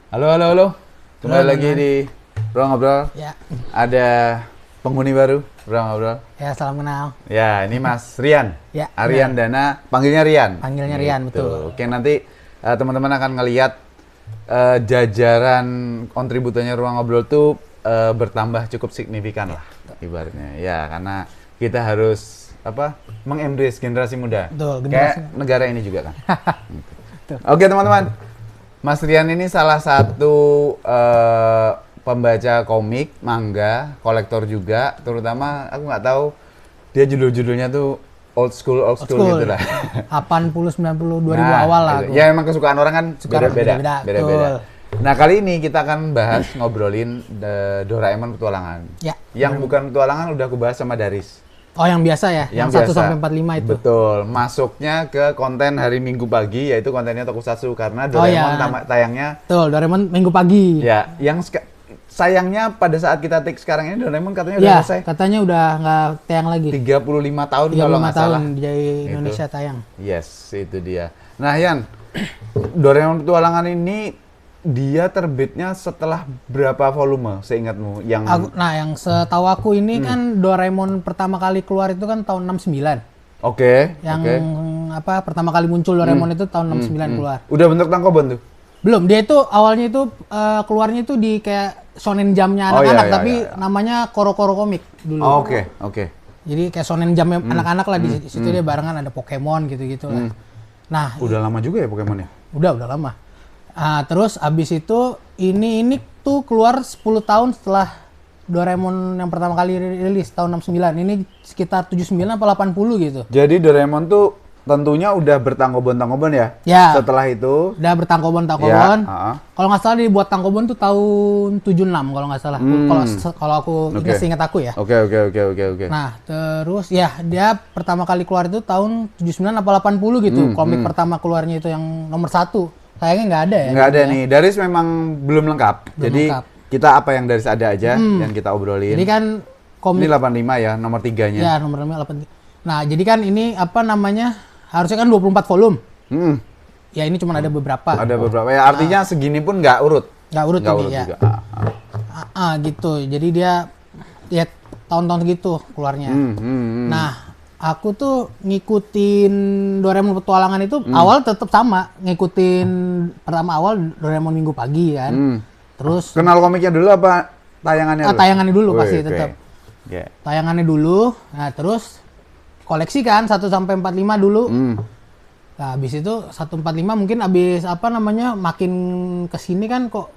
Halo, halo, halo. Kembali Halo, lagi di Ruang Ngobrol. Ya, Ada penghuni baru Ruang Ngobrol. ya salam kenal. Ya, ini Mas Rian. Ya, Aryan Dana, panggilnya Rian. Panggilnya Rian, Gitu. betul. Oke, nanti teman-teman akan ngelihat jajaran kontributornya Ruang Ngobrol tuh bertambah cukup signifikan lah ibaratnya. Ya, karena kita harus mengembrace generasi muda. Betul, Kayak negara ini juga kan. Betul. Oke, teman-teman. Mas Rian ini salah satu pembaca komik, manga, kolektor juga. Terutama aku nggak tahu dia judul-judulnya tuh old school gitu lah. 80, 90, 2000 Nah, awal lah gitu. aku. Ya emang kesukaan orang kan Suka beda-beda. betul. Nah, kali ini kita akan bahas ngobrolin Doraemon Petualangan. Ya. Yang bukan petualangan udah aku bahas sama Daris. Oh, yang biasa ya? Yang 1 biasa. sampai 45 itu. Betul. Masuknya ke konten hari Minggu pagi, yaitu kontennya Tokusatsu. Karena Doraemon tayangnya... Betul, Doraemon minggu pagi. Ya, yang sayangnya pada saat kita take sekarang ini Doraemon katanya udah Ya, selesai. katanya udah nggak tayang lagi. 35 tahun 35 kalau nggak tahun salah. di Indonesia tayang. Yes, itu dia. Nah, Yan, Doraemon Petualangan ini dia terbitnya setelah berapa volume seingatmu? Yang setahu aku ini kan Doraemon pertama kali keluar itu kan tahun 69. Oke. Pertama kali muncul Doraemon itu tahun 69 keluar. Udah bentuk tankobon tuh? Belum, dia itu awalnya itu keluarnya itu di kayak shonen jamnya Oh, anak-anak, iya, tapi iya. namanya Koro-Koro Komik dulu. Oh, oke. Jadi kayak shonen jamnya anak-anak lah, di situ dia barengan ada Pokemon gitu-gitu lah. Nah, Udah lama juga ya Pokemon ya? udah lama. Terus abis itu ini tuh keluar 10 tahun setelah Doraemon yang pertama kali rilis tahun 69. Ini sekitar 79 apa 80 gitu. Jadi Doraemon tuh tentunya udah bertangkobon ya? Ya. Setelah itu Udah bertangkobon. Ya, Kalau nggak salah dibuat tangkobon tuh tahun 76 kalau nggak salah. Kalau aku ingat aku ya. Oke. Nah, terus ya dia pertama kali keluar itu tahun 79 apa 80 gitu. Komik pertama keluarnya itu yang nomor 1. Kayaknya nggak ada ya. Nggak ada nih. Daris memang belum lengkap. Jadi lengkap. kita apa yang Daris ada aja yang kita obrolin. Jadi kan Ini komik 85 ya, nomor 3-nya. ya nomor 8. Nah, jadi kan ini harusnya kan 24 volume. Ya ini cuma ada beberapa. Ada beberapa. Ya artinya segini pun nggak urut. Nggak urut Nggak ini urut ya. juga. Gitu. Jadi dia ya tahun-tahun gitu keluarnya. Nah, aku tuh ngikutin Doraemon Petualangan itu awal tetap sama, ngikutin pertama awal Doraemon Minggu Pagi kan. Terus Kenal komiknya dulu apa tayangannya? tayangannya dulu Wih, pasti oke. tetap. Oke. Tayangannya dulu. Nah, terus koleksi kan 1 sampai 45 dulu. Nah, habis itu 145 mungkin habis makin kesini kan kok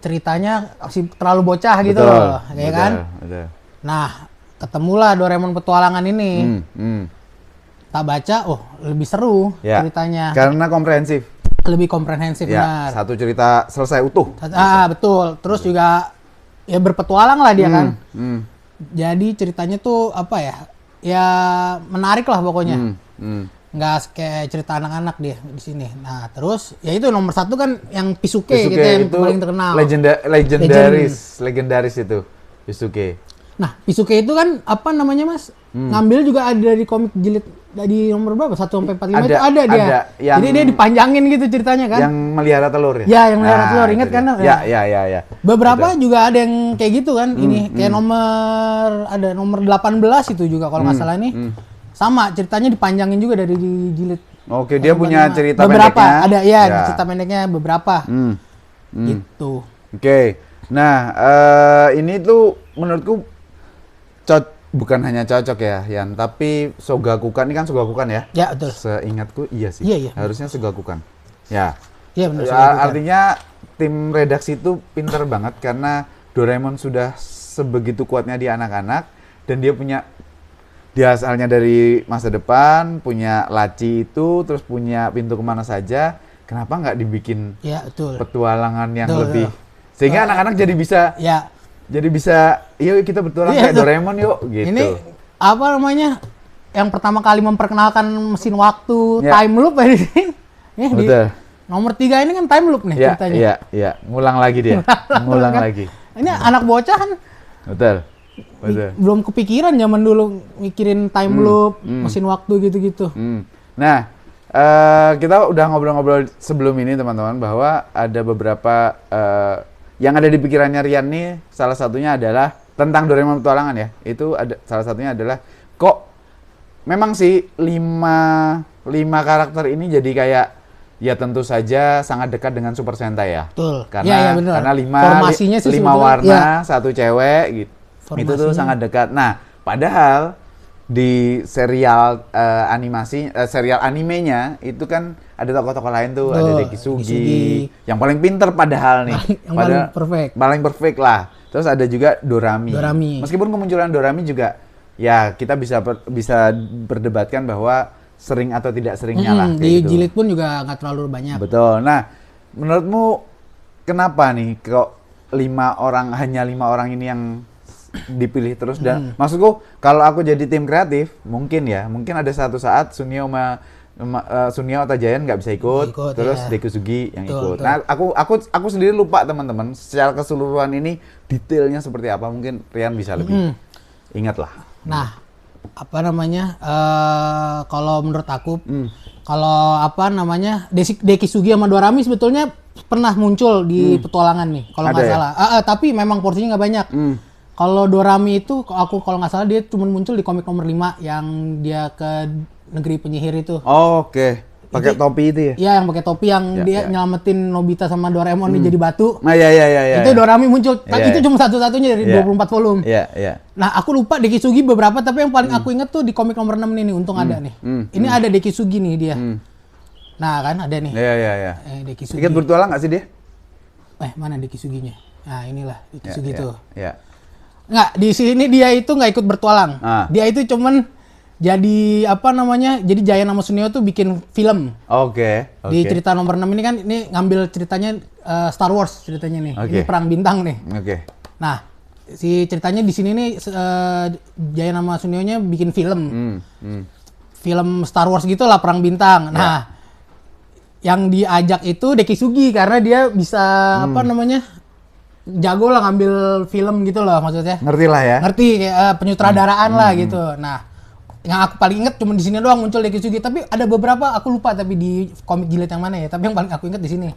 ceritanya masih terlalu bocah gitu loh, ya kan? Betul. Nah, ketemulah Doraemon Petualangan ini. Tak baca, lebih seru Ya. ceritanya. Karena komprehensif. Lebih komprehensif, Ya, benar. satu cerita selesai utuh. Betul. Terus juga ya berpetualang lah dia kan. Hmm. Jadi ceritanya tuh ya menarik lah pokoknya. Nggak kayak cerita anak-anak dia di sini. Nah, terus ya itu nomor 1 kan yang Pisuke gitu yang itu paling terkenal. legendaris itu Pisuke. Nah, Pisuke itu kan Mas? Ngambil juga ada dari komik jilid di nomor berapa? 1 sampai 45 itu ada dia. Jadi dia dipanjangin gitu ceritanya kan. Yang melihara telur ya? Ya, yang melihara telur. Ingat itu kan? dia. Ya. Beberapa juga ada yang kayak gitu kan. Kayak nomor 18 itu juga kalau nggak salah nih. Sama, ceritanya dipanjangin juga dari jilid. Oke, dia punya cerita beberapa, pendeknya. ada ya, cerita pendeknya beberapa. Gitu. Oke. Nah, ini tuh menurutku bukan hanya cocok ya, Yan, tapi Shogakukan ini kan Shogakukan ya? Ya, betul. Seingatku iya sih. Iya. Harusnya Shogakukan. Ya. Iya, benar. Artinya tim redaksi itu pinter banget karena Doraemon sudah sebegitu kuatnya di anak-anak dan dia asalnya dari masa depan, punya laci itu, terus punya pintu kemana saja. Kenapa nggak dibikin Ya, betul. petualangan yang Betul, lebih sehingga anak-anak jadi bisa Ya. yuk kita bertualang Iya, kayak tuh. Doraemon yuk gitu. Ini yang pertama kali memperkenalkan mesin waktu, Ya. time loop ya di sini. Ya, di Betul. nomor 3 ini kan time loop nih ceritanya. Iya. Ngulang lagi dia. Ngulang Kan? lagi. Ini anak bocah kan Betul. belum kepikiran zaman dulu mikirin time loop, mesin waktu gitu-gitu. Nah, kita udah ngobrol-ngobrol sebelum ini teman-teman bahwa ada beberapa yang ada di pikirannya Rian nih, salah satunya adalah tentang Doraemon Petualangan ya. Itu ada salah satunya adalah kok memang sih lima karakter ini jadi kayak ya tentu saja sangat dekat dengan Super Sentai ya. Betul. Karena bener. karena Formasinya sih lima sebetulnya, warna, satu cewek gitu. Itu tuh Formasinya. sangat dekat. Nah, padahal di serial serial animenya itu kan ada tokoh-tokoh lain tuh, ada Betul, Dekisugi, Dekisugi. yang paling pinter padahal nih. Yang paling perfect. Paling perfect lah. Terus ada juga Dorami. Meskipun kemunculan Dorami juga ya kita bisa berdebatkan bahwa sering atau tidak seringnya lah kayak Di gitu. jilid pun juga nggak terlalu banyak. Betul. Nah, menurutmu kenapa nih kok hanya lima orang ini yang dipilih terus? Dan maksudku kalau aku jadi tim kreatif mungkin ada satu saat Sunio atau Giant nggak bisa ikut terus ya. Dekisugi yang ikut. Betul. Nah aku sendiri lupa teman-teman secara keseluruhan ini detailnya seperti apa, mungkin Rian bisa lebih ingat lah. Nah, apa namanya? Kalau menurut aku, kalau apa namanya, Dekisugi sama Dorami sebetulnya pernah muncul di petualangan nih, kalau nggak ya? salah. Tapi memang porsinya nggak banyak. Kalau Dorami itu, aku kalau nggak salah dia cuma muncul di komik nomor 5 yang dia ke negeri penyihir itu. Oh, oke. Pakai topi itu ya? Iya, yang pakai topi yang dia nyelamatin Nobita sama Doraemon dia jadi batu. Nah, ya. Itu Dorami muncul. Tapi itu cuma satu-satunya dari 24 volume. Iya. Nah, aku lupa Dekisugi beberapa, tapi yang paling aku inget tuh di komik nomor 6 nih, untung ada nih. Ini ada Dekisugi nih dia. Nah, kan ada nih. Iya. Dekisugi. Ikut bertualang nggak sih dia? Mana Dekisuginya? Nah, inilah Dekisugi tuh. Iya. Nggak, di sini dia itu nggak ikut bertualang. Dia itu cuman jadi apa namanya? Jadi Giant sama Sunio tuh bikin film. Oke. Di cerita nomor 6 ini kan ini ngambil ceritanya Star Wars ceritanya nih. Ini Perang Bintang nih. Oke. Nah, si ceritanya di sini nih Giant sama Sunio-nya bikin film. Film Star Wars gitu lah, Perang Bintang. Nah, yang diajak itu Dekisugi karena dia bisa apa namanya? Jago lah ngambil film gitu loh maksudnya. Ngerti lah ya. Ngerti kayak penyutradaraan lah gitu. Nah, yang aku paling inget cuma di sini doang muncul Dekisugi, tapi ada beberapa aku lupa tapi di komik jilid yang mana ya. Tapi yang paling aku inget di sini.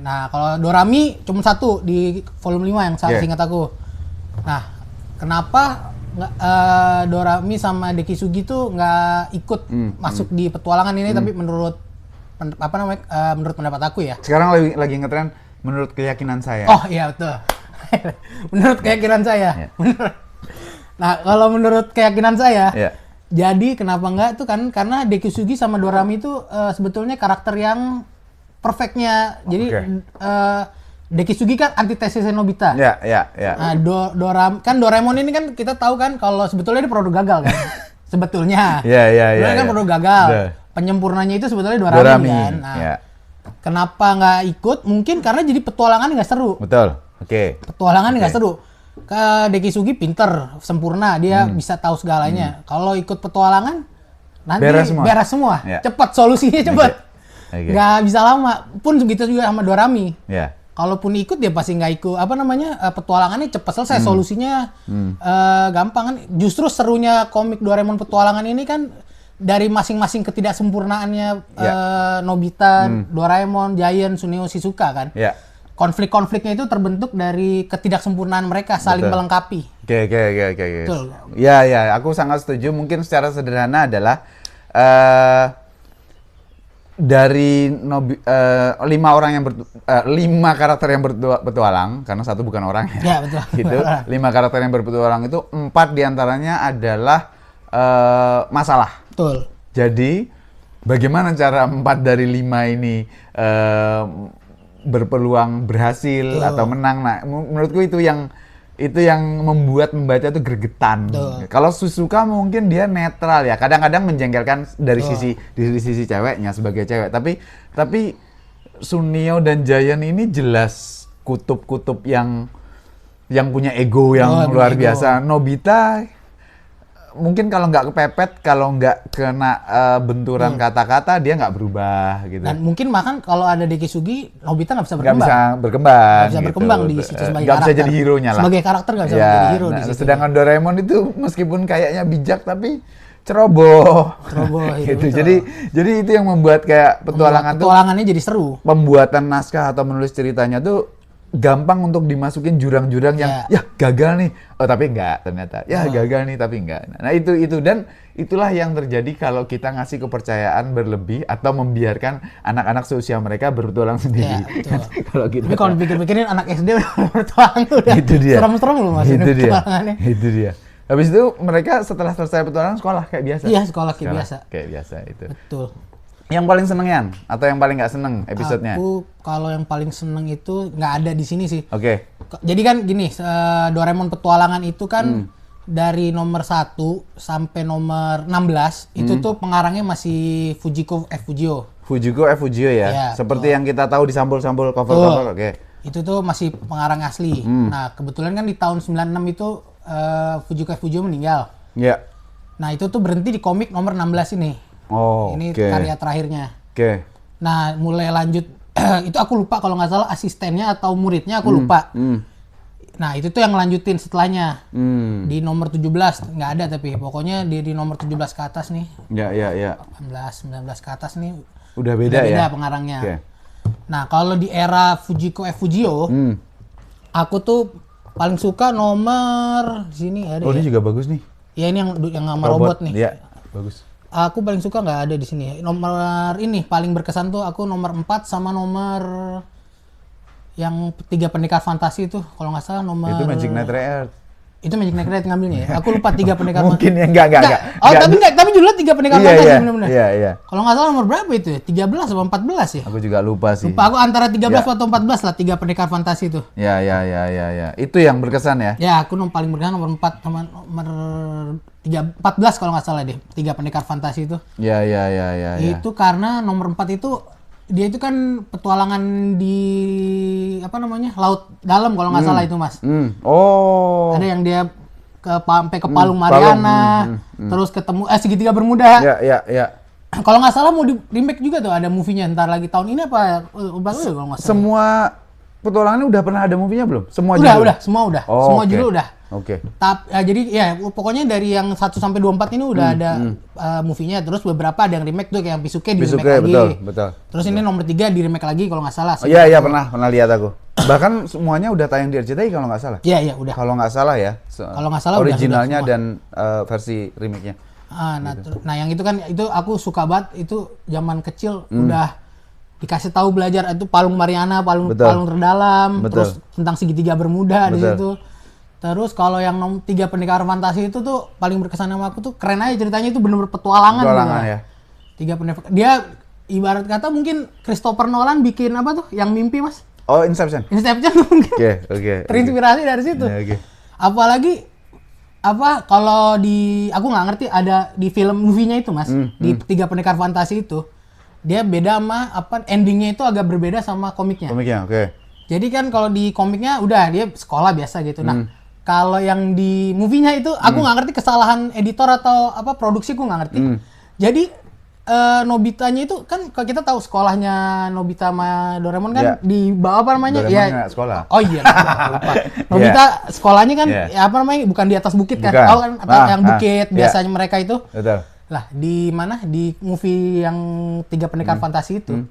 Nah, kalau Dorami cuma satu di volume 5 yang seingat aku. Nah, kenapa Dorami sama Dekisugi tuh nggak ikut masuk di petualangan ini? Tapi menurut menurut pendapat aku ya. Sekarang lagi ngetren menurut keyakinan saya. Oh iya betul. Menurut keyakinan saya. Nah, kalau menurut keyakinan saya, jadi kenapa enggak tuh kan karena Dekisugi sama Dorami itu sebetulnya karakter yang perfectnya. Jadi Dekisugi kan antitesisnya Nobita. Iya. Nah, Doraemon ini kan kita tahu kan kalau sebetulnya dia produk gagal kan. Sebetulnya. Iya. Kan produk gagal. Penyempurnanya itu sebetulnya Dorami kan. Nah, kenapa nggak ikut? Mungkin karena jadi petualangan nggak seru. Betul. Oke. Petualangan nggak seru. Dekisugi pinter, sempurna, dia bisa tahu segalanya. Kalau ikut petualangan, nanti beres semua. Cepat, solusinya cepat. Nggak bisa lama. Pun begitu juga sama Dorami. Kalaupun ikut dia pasti nggak ikut. Petualangannya cepat selesai, solusinya gampang kan. Justru serunya komik Doraemon Petualangan ini kan dari masing-masing ketidaksempurnaannya Nobita, Doraemon, Giant, Suneo, Shizuka kan. Konflik-konfliknya itu terbentuk dari ketidaksempurnaan mereka saling melengkapi. Oke. Betul. Ya, aku sangat setuju. Mungkin secara sederhana adalah dari 5 karakter yang berpetualang, karena satu bukan orang ya. Ya betul. Gitu. 5 karakter yang berpetualang itu 4 diantaranya adalah masalah. Betul. Jadi bagaimana cara 4 dari 5 ini berpeluang berhasil atau menang? Nah, menurutku itu yang membuat membaca tuh gregetan. Kalau Shizuka mungkin dia netral ya. Kadang-kadang menjengkelkan dari sisi ceweknya sebagai cewek. Tapi Sunio dan Giant ini jelas kutub-kutub yang punya ego yang luar biasa. Nobita mungkin kalau nggak kepepet, kalau nggak kena benturan kata-kata, dia nggak berubah gitu. Dan mungkin bahkan kalau ada Dekisugi, Nobita nggak bisa Nggak berkembang. bisa berkembang. Nggak bisa gitu. berkembang di situ sebagai nggak karakter. bisa jadi hero-nya lah. Sebagai karakter nggak bisa jadi hero di situ. Sedangkan Doraemon itu meskipun kayaknya bijak, tapi ceroboh. Gitu. Gitu. Jadi itu yang membuat kayak Petualangannya jadi seru. pembuatan naskah atau menulis ceritanya tuh gampang untuk dimasukin jurang-jurang yang ya gagal nih. Oh, tapi enggak ternyata. Ya gagal nih tapi enggak. Nah, itu dan itulah yang terjadi kalau kita ngasih kepercayaan berlebih atau membiarkan anak-anak seusia mereka berpetualang sendiri. Betul. Kalau kita Tapi kalau dipikir-pikirin anak SD udah bertualang udah. Itu dia. Serem-serem loh Mas. Itu dia. Habis itu mereka setelah selesai petualangan sekolah kayak biasa. Iya, sekolah kayak biasa. Kayak biasa itu. Betul. Yang paling seneng Yan? Atau yang paling nggak seneng episodenya? Aku kalau yang paling seneng itu nggak ada di sini sih. Oke. Jadi kan gini, Doraemon Petualangan itu kan dari nomor 1 sampai nomor 16 itu tuh pengarangnya masih Fujiko F. Fujio. Fujiko F. Fujio ya? Iya, Seperti yang kita tahu di sampul-sampul cover-cover, oke. Itu tuh masih pengarang asli. Nah, kebetulan kan di tahun 96 itu Fujiko F. Fujio meninggal. Iya. Nah, itu tuh berhenti di komik nomor 16 ini. Oh, ini karya terakhirnya. Oke. Nah, mulai lanjut itu aku lupa kalau nggak salah asistennya atau muridnya aku lupa. Nah, itu tuh yang lanjutin setelahnya. Di nomor 17 nggak ada tapi pokoknya di nomor 17 ke atas nih. Ya. 18, 19 ke atas nih. Udah beda ya? Pengarangnya. Oke. Nah, kalau di era Fujiko F. Fujio, aku tuh paling suka nomor di sini ada. Oh, ini juga bagus nih. Ya, ini yang sama robot nih. Iya, bagus. Aku paling suka nggak ada di sini. Nomor ini paling berkesan tuh aku nomor 4 sama nomor yang 3 pendekar fantasi itu kalau nggak salah nomor. Itu Magic Knight Re-Earth. Itu Magic Knight Re-Earth ngambilnya ya. Aku lupa 3 pendekar fantasi. Mungkin ya enggak. Oh, tapi judulnya 3 pendekar fantasi benar-benar. Iya. Kalau nggak salah nomor berapa itu ya? 13 atau 14 ya? Aku juga lupa sih. Lupa aku antara 13 atau 14 lah 3 pendekar fantasi itu. Ya. Itu yang berkesan ya? Ya, aku paling berkesan nomor 4 sama nomor 14 kalau nggak salah deh. 3 pendekar fantasi itu. Ya. Itu karena nomor 4 itu dia itu kan petualangan di laut dalam kalau nggak salah itu Mas. Oh. Ada yang dia sampai ke Palung Mariana, terus ketemu segitiga Bermuda. Ya. Kalau nggak salah mau di remake juga tuh ada movie-nya ntar lagi tahun ini apa baru kalau nggak salah. Semua petualangannya udah pernah ada movie-nya belum? Semua semua udah. Oh, semua judul udah. Oke. Jadi ya pokoknya dari yang 1 sampai 24 ini udah ada movie-nya, terus beberapa ada yang remake tuh kayak Pisuke di remake lagi. Betul. Terus ini nomor 3 di remake lagi kalau nggak salah. Oh, iya pernah lihat aku. Bahkan semuanya udah tayang di RCTI kalau nggak salah. Iya udah. Kalau nggak salah ya. Kalau nggak salah originalnya udah dan versi remake-nya. Nah yang itu kan itu aku suka banget itu zaman kecil udah dikasih tahu belajar itu Palung Mariana, palung terdalam, terus tentang segitiga Bermuda di situ. Terus kalau yang 3 pendekar fantasi itu tuh paling berkesan sama aku tuh keren aja ceritanya itu bener-bener petualangan ya. 3 pendekar dia ibarat kata mungkin Christopher Nolan bikin apa tuh yang mimpi Mas? Oh, Inception mungkin. Oke. Terinspirasi dari situ. Yeah, Apalagi kalau aku nggak ngerti ada di film movie-nya itu Mas, di 3 pendekar fantasi itu dia beda sama endingnya itu agak berbeda sama komiknya. Oke. Jadi kan kalau di komiknya udah dia sekolah biasa gitu. Nah, kalau yang di movie-nya itu aku nggak ngerti kesalahan editor atau produksi aku nggak ngerti. Jadi Nobitanya itu kan kalau kita tahu sekolahnya Nobita sama Doraemon kan di bawah apa namanya? Doraemon nggak sekolah. Oh iya, lupa. Nobita sekolahnya kan bukan di atas bukit kan? Oh kan atau yang bukit biasanya mereka itu. Betul. Lah di mana di movie yang 3 pendekar fantasi itu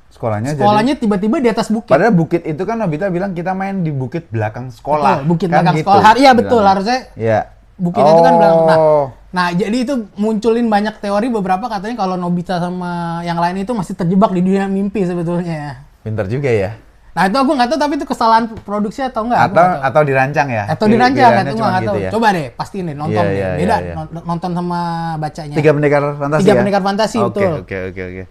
sekolahnya tiba-tiba di atas bukit. Padahal bukit itu kan Nobita bilang kita main di bukit belakang sekolah. Betul, bukit kan belakang gitu, sekolah. Iya betul harusnya. Iya. Bukitnya itu kan belakang. Nah jadi itu munculin banyak teori beberapa katanya kalau Nobita sama yang lain itu masih terjebak di dunia mimpi sebetulnya. Pintar juga ya. Nah itu aku nggak tahu tapi itu kesalahan produksi atau enggak. Atau dirancang ya? Atau dirancang, itu nggak tahu. Gitu ya? Coba deh pastiin deh nonton deh. Beda nonton sama bacanya. 3 pendekar fantasi 3 pendekar fantasi betul. Oke.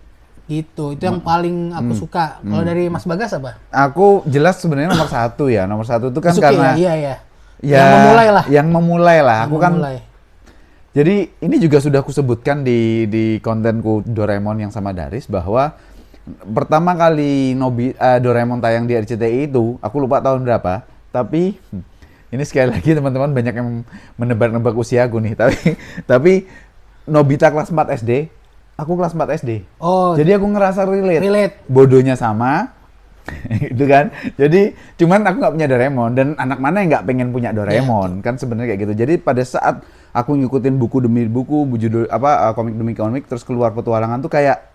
Gitu, itu yang paling aku suka. Kalau dari Mas Bagas apa? Aku jelas sebenarnya nomor 1 ya. Nomor 1 itu kan Suki, karena iya. Yang memulai lah. Aku kan. Jadi ini juga sudah aku sebutkan di kontenku Doraemon yang sama Daris bahwa pertama kali Doraemon tayang di RCTI itu aku lupa tahun berapa. Tapi ini sekali lagi teman-teman banyak yang menebak-nebak usia aku nih. Tapi Nobita kelas 4 SD. Aku kelas 4 SD. Oh. Jadi aku ngerasa relate. Bodohnya sama. Itu kan. Jadi cuman aku nggak punya Doraemon dan anak mana yang nggak pengen punya Doraemon kan sebenarnya kayak gitu. Jadi pada saat aku ngikutin buku demi buku, judul komik demi komik, terus keluar petualangan tuh kayak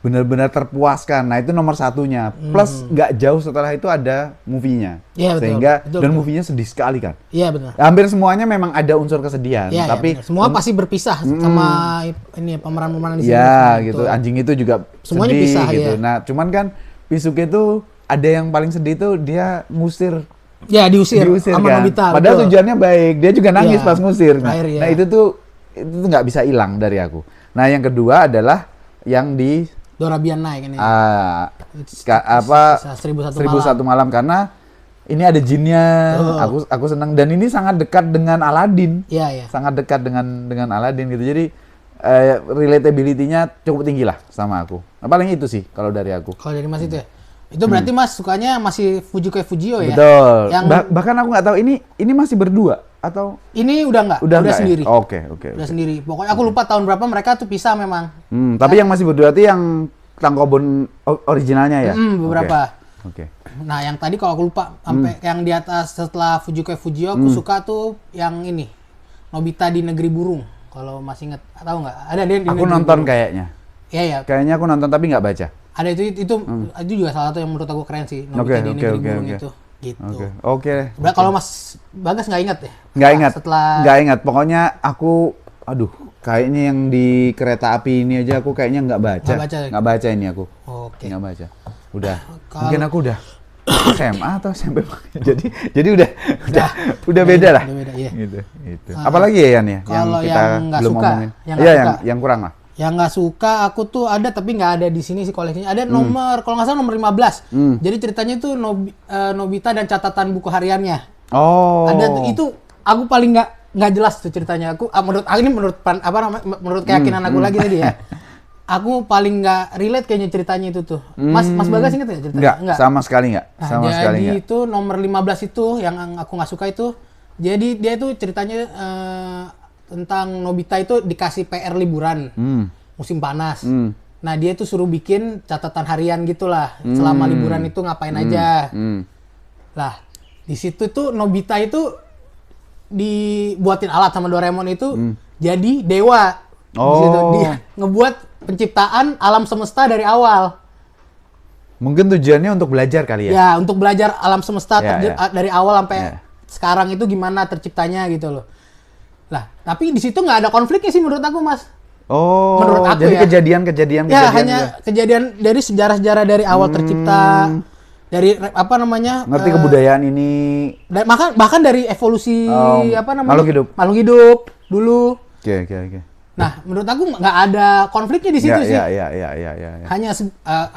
benar-benar terpuaskan. Nah itu nomor satunya. Plus nggak jauh setelah itu ada movie-nya. Iya, betul. Sehingga Betul, dan betul. movie-nya sedih sekali kan. Iya benar. Hampir semuanya memang ada unsur kesedihan. Iya, tapi benar. Semua pasti berpisah sama ini pemeran-pemeran di sini. ya Betul. gitu. Anjing itu juga Semuanya sedih pisah, gitu. ya. Nah cuman kan Pisuke tuh ada yang paling sedih tuh dia ngusir Ya diusir sama kan. Nobita. Padahal betul. tujuannya baik. Dia juga nangis Iya, pas ngusir. Nah, terakhir, ya. nah itu tuh nggak bisa hilang dari aku. Nah yang kedua adalah yang di Dorabian naik ini. apa 1001 1001 malam karena ini ada jinnya. Aku senang dan ini sangat dekat dengan Aladdin. Iya, iya. Sangat dekat dengan Aladdin gitu. Jadi relatability-nya cukup tinggi lah sama aku. Nah, paling itu sih kalau dari aku. Kalau dari Mas itu ya. Itu berarti Mas sukanya masih Fujiko Fujio ya? Betul. Yang Bahkan aku nggak tahu ini masih berdua atau ini udah enggak? udah nggak ya? sendiri. Oke. Udah sendiri. Pokoknya aku lupa tahun berapa mereka tuh pisah memang. Tapi yang masih berdua itu yang Tangkobon originalnya ya? Beberapa. Oke. Nah, yang tadi kalau aku lupa sampai yang di atas setelah Fujiko Fujio aku suka tuh yang ini. Nobita di Negeri Burung. Kalau masih inget, tahu nggak? Ada dia di Aku Negeri nonton Burung. kayaknya. Iya, ya. Kayaknya aku nonton tapi nggak baca. Ada itu juga salah satu yang menurut aku keren sih. Nobita di Negeri Burung itu. Gitu. Oke. Berarti kalau Mas Bagas nggak ingat ya? Nggak ingat. Setelah Nggak ingat. Pokoknya aku, kayaknya yang di kereta api ini aja aku kayaknya nggak baca. Nggak baca ini aku. Oke. Nggak baca. Udah. Kalau- Mungkin aku udah SMA atau SMP. jadi udah beda lah. Udah beda, iya. Gitu. Apalagi ya Yan ya? Kalau kita yang nggak belum suka, ngomongin. yang nggak Iya, suka. yang kurang lah. Yang nggak suka aku tuh ada tapi nggak ada di sini sih koleksinya. Ada nomor kalau nggak salah nomor 15. Jadi ceritanya itu Nobita dan catatan buku hariannya. Oh. Ada tuh, itu aku paling nggak jelas tuh ceritanya. Menurut keyakinan aku lagi tadi ya. Aku paling nggak relate kayaknya ceritanya itu tuh. Mas Bagas inget nggak ceritanya? Enggak, sama sekali enggak. Nah, Sama sekali jadi enggak. itu nomor 15 itu yang aku nggak suka itu. Jadi dia itu ceritanya tentang Nobita itu dikasih PR liburan musim panas. Nah dia tuh suruh bikin catatan harian gitulah selama liburan itu ngapain aja. Lah di situ tuh Nobita itu dibuatin alat sama Doraemon itu jadi dewa. Di situ dia ngebuat penciptaan alam semesta dari awal. Mungkin tujuannya untuk belajar kali ya. Ya untuk belajar alam semesta dari awal sampai Ya. sekarang itu gimana terciptanya gitu loh. Lah, tapi di situ nggak ada konfliknya sih menurut aku, Mas. Oh, Menurut aku jadi ya. kejadian Ya, hanya kejadian dari sejarah-sejarah dari awal tercipta, dari ngerti kebudayaan ini. bahkan dari evolusi makhluk hidup dulu. Oke. Nah, menurut aku nggak ada konfliknya di situ sih. Ya. Hanya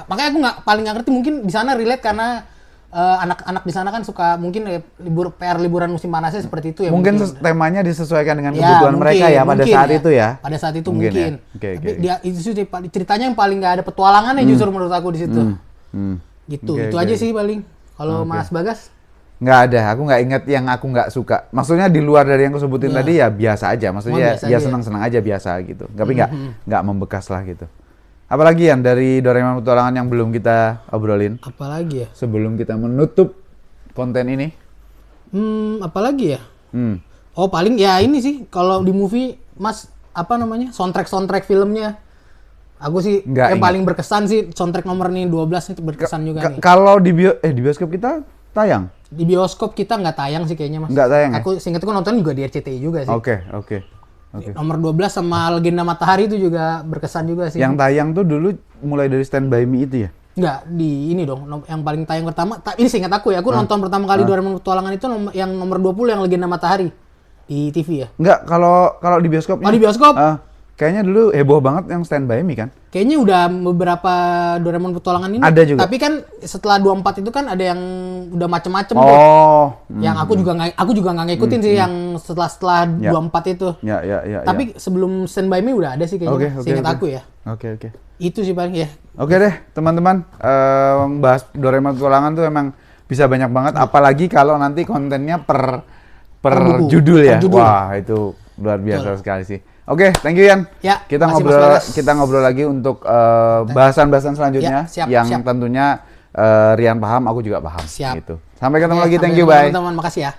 makanya aku paling nggak ngerti, mungkin di sana relate karena anak-anak di sana kan suka mungkin liburan musim panasnya seperti itu ya. Mungkin temanya disesuaikan dengan kebutuhan mereka ya pada saat itu ya. Pada saat itu Mungkin mungkin. ya. Oke. Tapi dia itu sih ceritanya yang paling nggak ada petualangannya justru menurut aku di situ. Gitu. Itu aja sih paling. Kalau Mas Bagas? Nggak ada, aku nggak inget yang aku nggak suka. Maksudnya di luar dari yang aku sebutin tadi ya biasa aja. Maksudnya biasa ya aja. senang-senang aja biasa gitu. Tapi nggak membekas lah gitu. Apalagi yang dari Doraemon Petualangan yang belum kita obrolin Apalagi ya? sebelum kita menutup konten ini? Apalagi ya? Oh paling ya ini sih kalau di movie Mas soundtrack filmnya. Aku sih Nggak yang ingat. paling berkesan sih soundtrack nomor ini 12 itu berkesan juga nih. Kalau di bioskop kita tayang? Di bioskop kita nggak tayang sih kayaknya, Mas. Nggak tayang ya? Aku seingatku nonton juga di RCTI juga sih. Oke. Nomor 12 sama Legenda Matahari itu juga berkesan juga sih. Yang tayang tuh dulu mulai dari Stand By Me itu ya? Nggak, di ini dong, yang paling tayang pertama, ini seingat aku ya, aku nonton pertama kali Doraemon Petualangan itu yang nomor 20 yang Legenda Matahari di TV ya. Enggak, kalau di bioskop. Oh, di bioskop? Kayaknya dulu heboh banget yang Stand By Me kan? Kayaknya udah beberapa Doraemon Petualangan ini. Ada juga. Tapi kan setelah 24 itu kan ada yang udah macem-macem tuh. Oh. Yang aku juga nggak ngikutin sih yang setelah 24 itu. Ya. Tapi sebelum Stand By Me udah ada sih kayaknya. Seingat aku ya. Oke. Itu sih paling ya. Oke deh, teman-teman. Bahas Doraemon Petualangan tuh emang bisa banyak banget. Apalagi kalau nanti kontennya per buku, judul ya. per judul. Wah, itu luar biasa sekali sih. Oke, thank you Yan. Ya, Kita makasih, ngobrol Mas Bagas. kita ngobrol lagi untuk bahasan-bahasan selanjutnya Ya, siap, yang siap. tentunya Rian paham, aku juga paham Siap. gitu. Sampai ketemu Oke, lagi. Thank sampai you, ketemu, bye. teman-teman. Makasih ya.